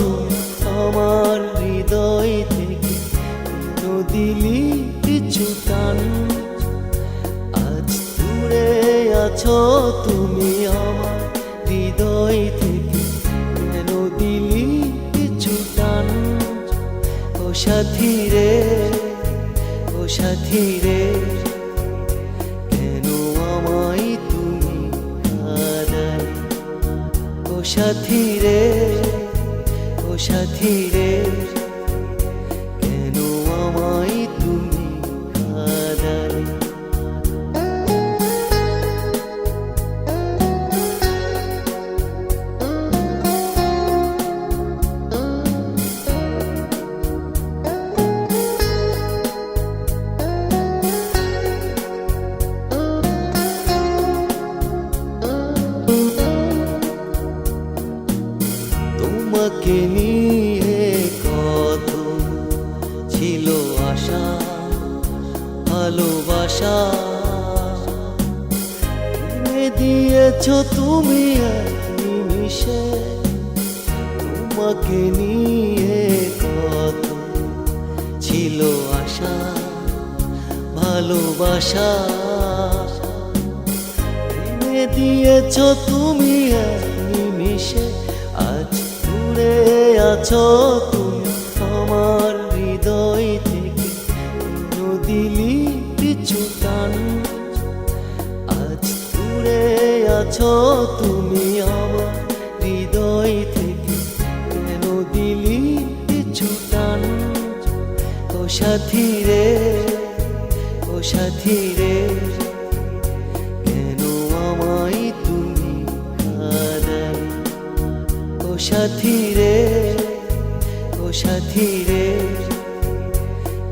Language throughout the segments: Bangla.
তুমি আমার হৃদয় থেকে, কেন দিলি পিছু টান? আজ দূরে আছো তুমি আমার হৃদয় থেকে, কেন দিলি পিছু টান? ও সাথী রে, ও সাথী রে, কেন আমায় তুমি কাঁদালে? ও সাথী রে, ও সাথী রে, কেন আমায় তুমি কাঁদালে? তোমাকে নিয়ে কত ছিল আশা, ভালোবাসা এনে দিয়েছ তুমি এক নিমিষে। তোমাকে নিয়ে কত ছিল আশা, ভালোবাসা এনে দিয়েছ তুমি এক নিমিষে। আজ দূরে আছো তুমি আমার হৃদয় থেকে, কেন দিলি পিছু টান? আজ দূরে আছো তুমি আমার হৃদয় থেকে, কেন দিলি পিছু টান? ও সাথী রে, ও সাথী রে, কেন আমায় তুমি কাঁদালে? ও সাথী রে, ও সাথী রে,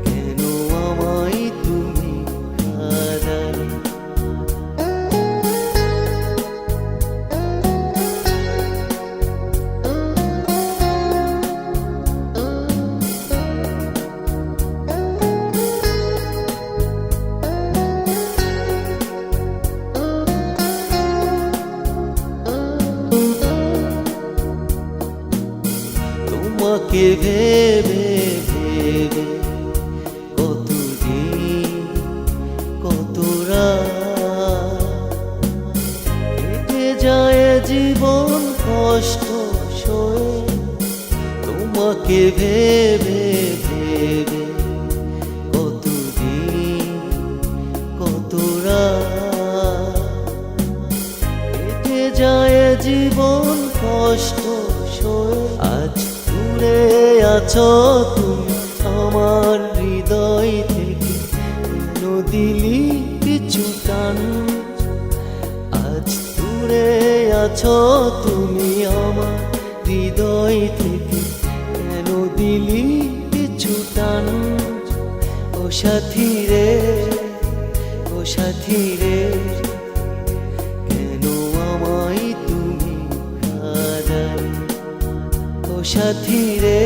কেন আমায় তুমি কাঁদালে? তোমাকে ভেবে ভেবে কতদিন কত রাত কেটে যায় জীবন কষ্ট সয়ে। তোমাকে ভেবে ভেবে কতদিন কত রাত কেটে যায় জীবন কষ্ট সয়ে। আজ দূরে আছো তুমি আমার হৃদয় থেকে, কেন দিলি পিছু টান? আজ দূরে আছো তুমি আমার হৃদয় থেকে, কেন দিলি পিছু টান? ও সাথী রে, ও সাথী রে, কেন আমায় তুমি কাঁদালে? ও সাথী রে,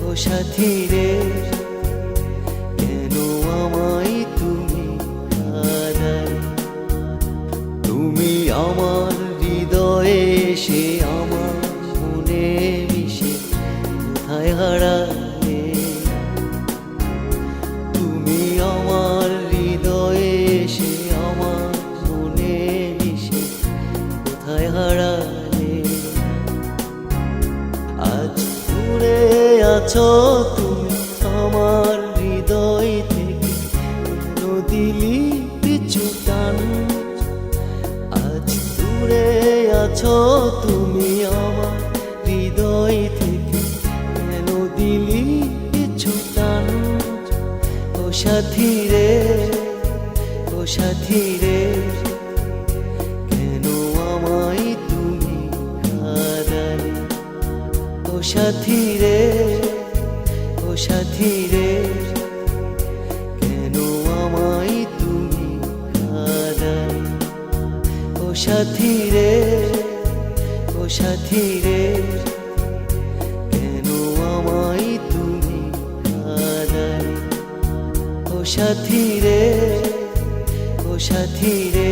ও সাথী রে, কেন আমায় তুমি কাঁদালে? তুমি আমার হৃদয়ে এসে আমার মনে মিশে কোথায় হারালে? তুমি আমার হৃদয়ে এসে আমার মনে মিশে কোথায় হারালে? আজ দূরে আছো তুমি আমার হৃদয় থেকে, কেন দিলি পিছু টান? আজ দূরে আছো তুমি আমার হৃদয় থেকে, কেন দিলি পিছু টান? ও সাথী রে, ও সাথী রে, কেন আমায় তুমি কাঁদালে? ও সাথী রে, ও সাথী রে, কেন আমায় তুমি কাঁদালে? ও সাথী রে, ও সাথী রে, কেন আমায় তুমি কাঁদালে? ও সাথী রে, ও সাথী রে।